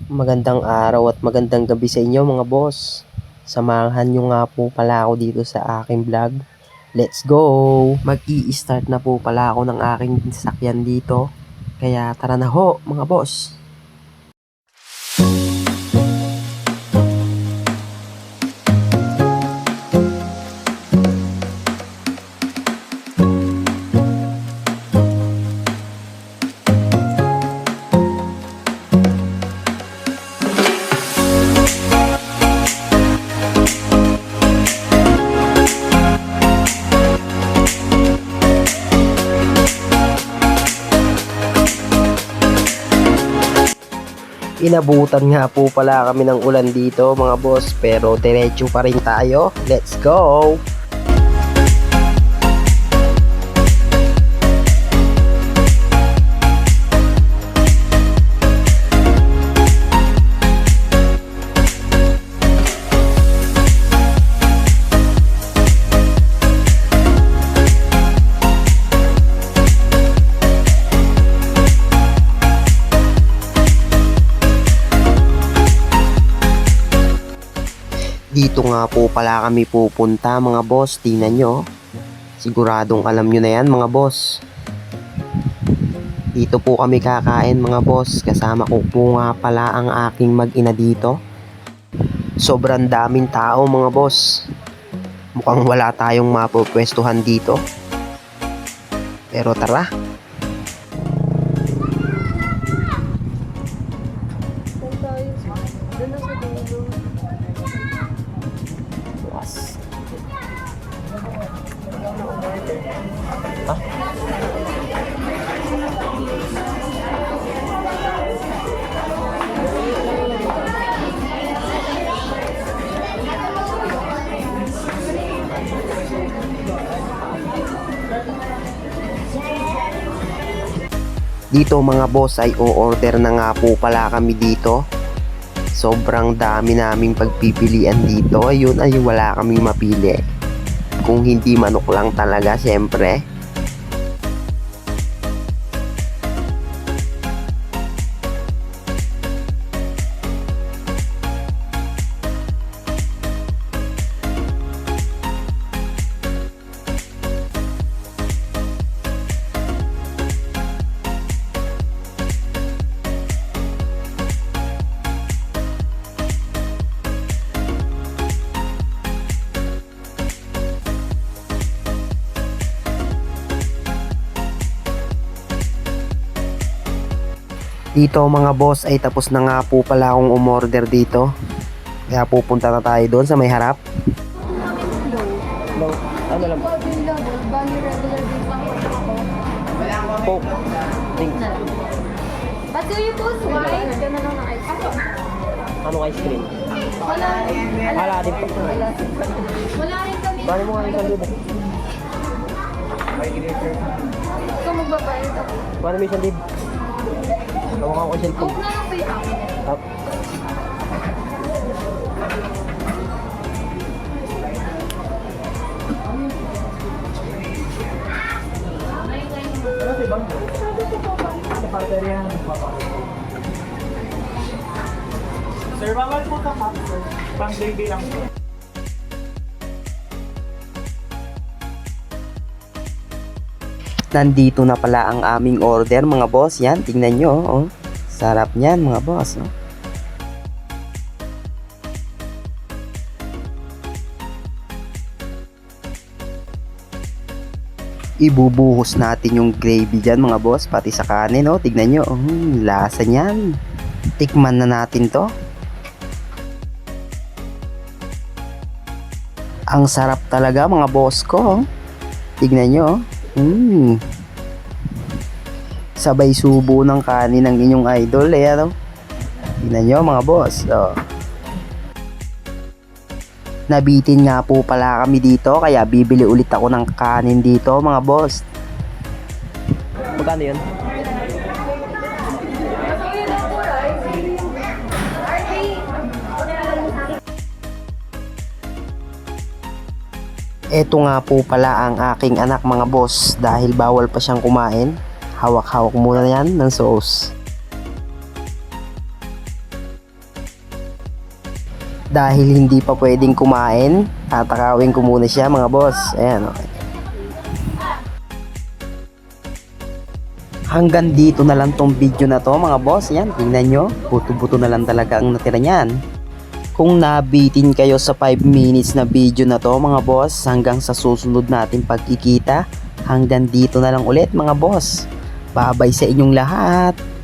Magandang araw at magandang gabi sa inyo mga boss. Samahan nyo nga po pala ako dito sa aking vlog. Let's go! Mag-i-start na po pala ako ng aking sasakyan dito. Kaya tara na ho mga boss. Inabutan nga po pala kami ng ulan dito mga boss, pero diretso pa rin tayo. Let's go! Dito nga po pala kami pupunta mga boss, tingnan nyo. Siguradong alam nyo na yan mga boss. Dito po kami kakain mga boss, kasama ko po nga pala ang aking mag-ina dito. Sobrang daming tao mga boss. Mukhang wala tayong mapupwestuhan dito. Pero tara. Dito mga boss ay o-order na nga po pala kami dito. Sobrang dami naming pagpipilian dito. Ayun ay wala kaming mapili. Kung hindi manok lang talaga syempre. Dito mga boss ay tapos na nga po pala akong umorder dito. Kaya pupunta na tayo doon sa may harap. No, ano lang? Coke. Drink. But do you post wine? Gano'n lang ng ice cream. Anong ice cream? Wala rin. Wala din po. Wala rin kami. Bali mo nga isang libo. Ikaw magbabayad ako. Bali mo isang libo. Tawag ako sa cellphone. Coke na lang po yung akin. Tap. Sir, bawal po ka cup, sir. Pang baby lang po. Nandito na pala ang aming order mga boss. Yan, tingnan nyo. Oh. Sarap niyan mga boss. Oh. Ibubuhos natin yung gravy dyan mga boss, pati sa kanin. Oh. Tignan nyo. Lasa niyan. Tikman na natin to. Ang sarap talaga mga boss ko. Oh. Tignan nyo. Sabay subo ng kanin ng inyong idol. Ano? Tignan nyo mga boss. Oh. Nabitin nga po pala kami dito, kaya bibili ulit ako ng kanin dito mga boss. Magkano yun? Eto nga po pala ang aking anak mga boss, dahil bawal pa siyang kumain. Hawak-hawak muna yan ng sauce. Dahil hindi pa pwedeng kumain, tatakawin ko muna siya mga boss. Ayan, okay. Hanggang dito na lang tong video na to mga boss. Yan, tingnan nyo. Buto-buto na lang talaga ang natira niyan. Kung nabitin kayo sa 5 minutes na video na to mga boss, hanggang sa susunod natin pagkikita, hanggang dito na lang ulit mga boss. Babay sa inyong lahat.